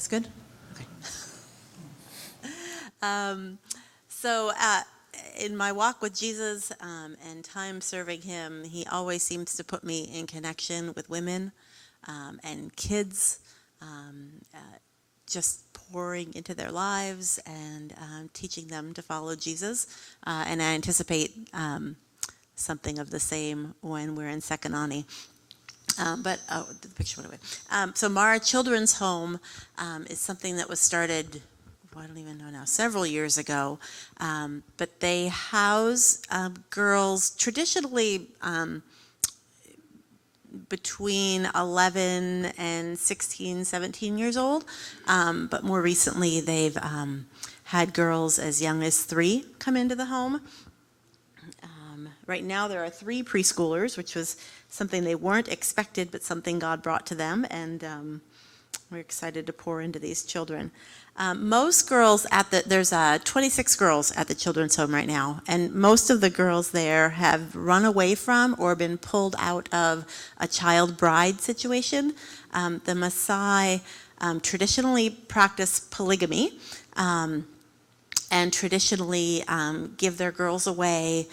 this good? Okay. So in my walk with Jesus and time serving him, he always seems to put me in connection with women and kids, just pouring into their lives and teaching them to follow Jesus. And I anticipate something of the same when we're in Sekenani. The picture went away. So Mara Children's Home is something that was started, I don't even know now, several years ago. But they house girls traditionally between 11 and 16, 17 years old. But more recently, they've had girls as young as 3 come into the home. Right now, there are 3 preschoolers, which was something they weren't expected, but something God brought to them, and we're excited to pour into these children. Most girls there's 26 girls at the children's home right now, and most of the girls there have run away from or been pulled out of a child bride situation. The Maasai traditionally practice polygamy, and traditionally give their girls away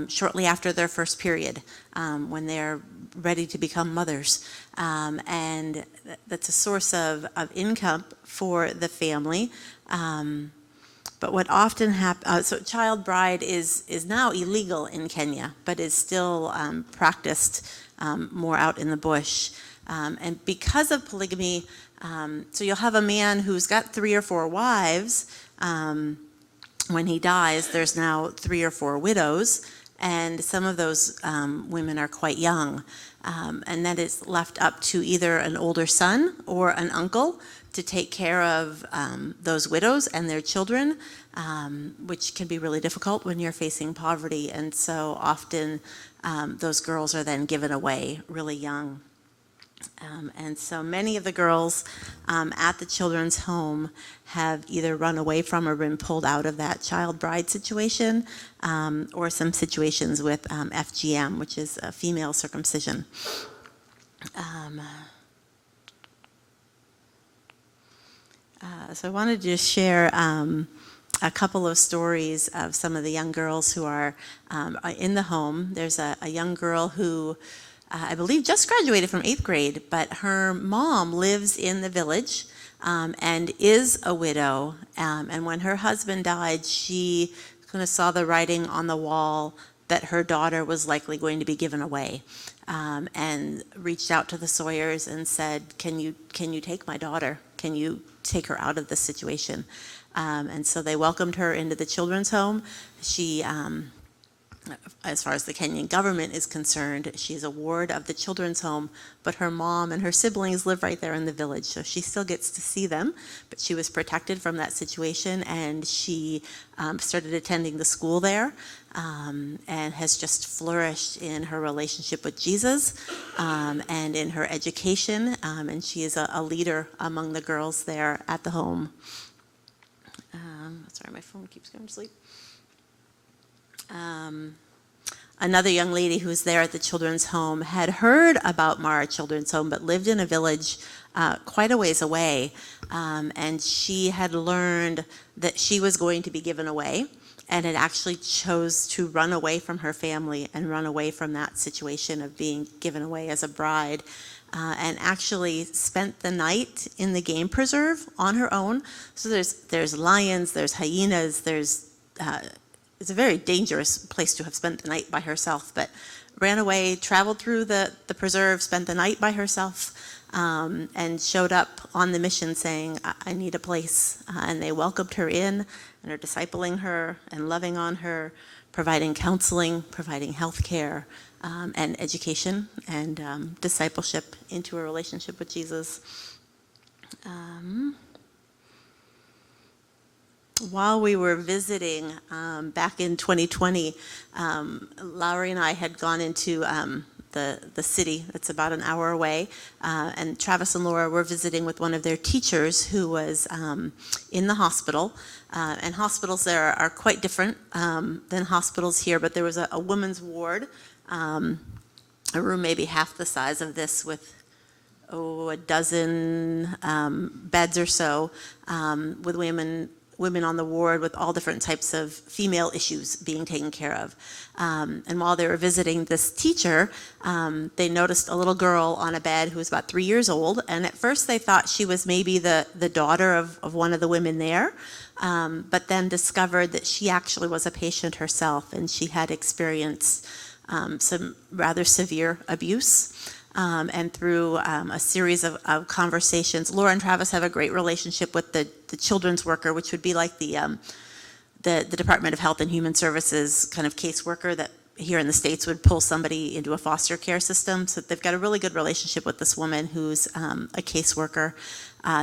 shortly after their first period, when they're ready to become mothers. And that's a source of income for the family. But what often happens, so child bride is now illegal in Kenya, but is still practiced more out in the bush. And because of polygamy, so you'll have a man who's got 3 or 4 wives. When he dies, there's now 3 or 4 widows, and some of those women are quite young. And that is left up to either an older son or an uncle to take care of those widows and their children, which can be really difficult when you're facing poverty. And so often those girls are then given away really young. And so many of the girls at the children's home have either run away from or been pulled out of that child bride situation, or some situations with FGM, which is a female circumcision. So I wanted to just share a couple of stories of some of the young girls who are in the home. There's a young girl who I believe just graduated from 8th grade, but her mom lives in the village and is a widow. And when her husband died, she kind of saw the writing on the wall that her daughter was likely going to be given away, and reached out to the Sawyers and said, can you take my daughter? Can you take her out of this situation? And so they welcomed her into the children's home. She as far as the Kenyan government is concerned, she's a ward of the children's home, but her mom and her siblings live right there in the village, so she still gets to see them, but she was protected from that situation, and she started attending the school there, and has just flourished in her relationship with Jesus, and in her education, and she is a leader among the girls there at the home. Sorry, my phone keeps going to sleep. Another young lady who was there at the children's home had heard about Mara Children's Home, but lived in a village quite a ways away, and she had learned that she was going to be given away, and had actually chose to run away from her family and run away from that situation of being given away as a bride, and actually spent the night in the game preserve on her own. So there's lions, there's hyenas, it's a very dangerous place to have spent the night by herself, but ran away, traveled through the preserve, spent the night by herself, and showed up on the mission saying, I need a place. And they welcomed her in and are discipling her and loving on her, providing counseling, providing health care, and education and discipleship into a relationship with Jesus. While we were visiting back in 2020, Lowry and I had gone into the city that's about an hour away, and Travis and Laura were visiting with one of their teachers who was in the hospital, and hospitals there are quite different than hospitals here, but there was a women's ward, a room maybe half the size of this with a dozen beds or so with women on the ward with all different types of female issues being taken care of. And while they were visiting this teacher, they noticed a little girl on a bed who was about 3 years old. And at first they thought she was maybe the daughter of one of the women there, but then discovered that she actually was a patient herself, and she had experienced some rather severe abuse. And through a series of conversations, Laura and Travis have a great relationship with the children's worker, which would be like the Department of Health and Human Services kind of caseworker that here in the States would pull somebody into a foster care system. So they've got a really good relationship with this woman who's a caseworker.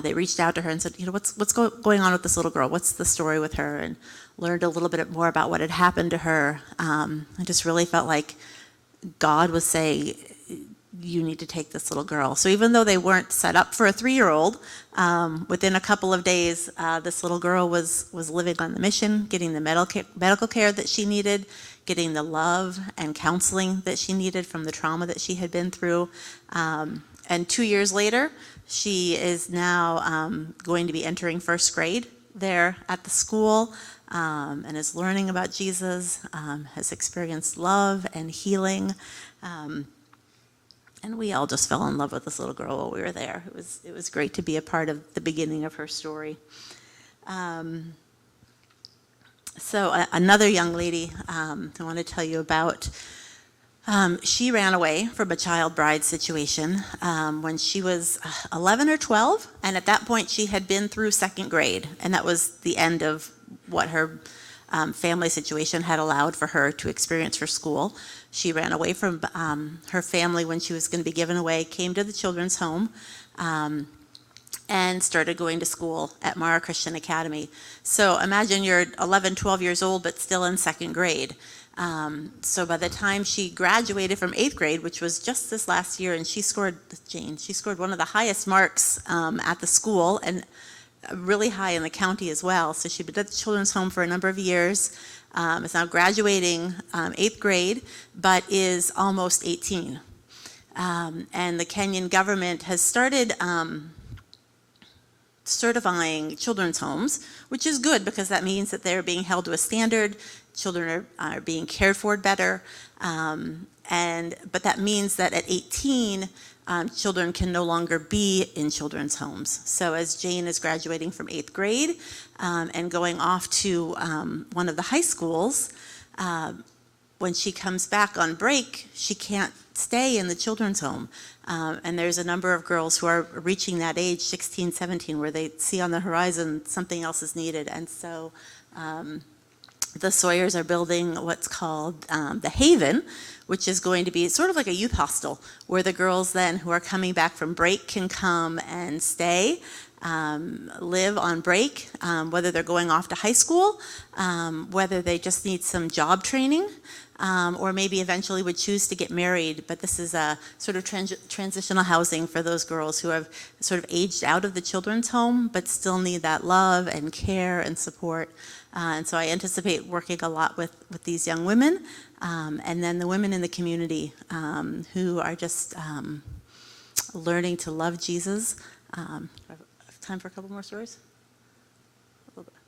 They reached out to her and said, what's going on with this little girl? What's the story with her? And learned a little bit more about what had happened to her. I just really felt like God was saying, you need to take this little girl. So even though they weren't set up for a 3-year-old, within a couple of days, this little girl was living on the mission, getting the medical care that she needed, getting the love and counseling that she needed from the trauma that she had been through. And 2 years later, she is now going to be entering first grade there at the school, and is learning about Jesus, has experienced love and healing. And we all just fell in love with this little girl while we were there. It was great to be a part of the beginning of her story. So another young lady I want to tell you about, she ran away from a child bride situation when she was 11 or 12, and at that point she had been through second grade, and that was the end of what her family situation had allowed for her to experience for school. She ran away from her family when she was going to be given away, came to the children's home, and started going to school at Mara Christian Academy. So imagine you're 11, 12 years old, but still in second grade. So by the time she graduated from 8th grade, which was just this last year, and she scored one of the highest marks at the school, and really high in the county as well. So she'd been at the children's home for a number of years, is now graduating 8th grade, but is almost 18. And the Kenyan government has started certifying children's homes, which is good because that means that they're being held to a standard, children are being cared for better, but that means that at 18, children can no longer be in children's homes. So as Jane is graduating from 8th grade and going off to one of the high schools, when she comes back on break, she can't stay in the children's home. And there's a number of girls who are reaching that age, 16, 17, where they see on the horizon something else is needed. And so the Sawyers are building what's called the Haven, which is going to be sort of like a youth hostel, where the girls then who are coming back from break can come and stay, live on break, whether they're going off to high school, whether they just need some job training, or maybe eventually would choose to get married. But this is a sort of transitional housing for those girls who have sort of aged out of the children's home, but still need that love and care and support. And so I anticipate working a lot with these young women, and then the women in the community who are just learning to love Jesus. I have time for a couple more stories? A little bit.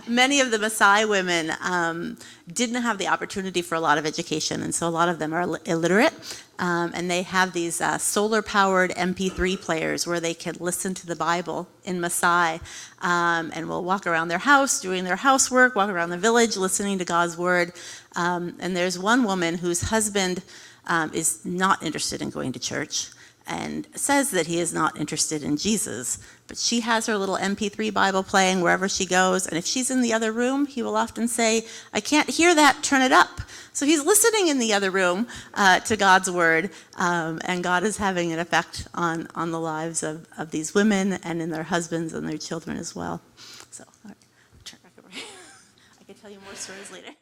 Many of the Maasai women didn't have the opportunity for a lot of education, and so a lot of them are illiterate, and they have these solar-powered MP3 players where they can listen to the Bible in Maasai, and will walk around their house, doing their housework, walk around the village, listening to God's Word. And there's one woman whose husband is not interested in going to church, and says that he is not interested in Jesus. But she has her little MP3 Bible playing wherever she goes, and if she's in the other room, he will often say, "I can't hear that, turn it up." So he's listening in the other room to God's Word, and God is having an effect on the lives of these women and in their husbands and their children as well. So, all right, I'll turn back over. I can tell you more stories later.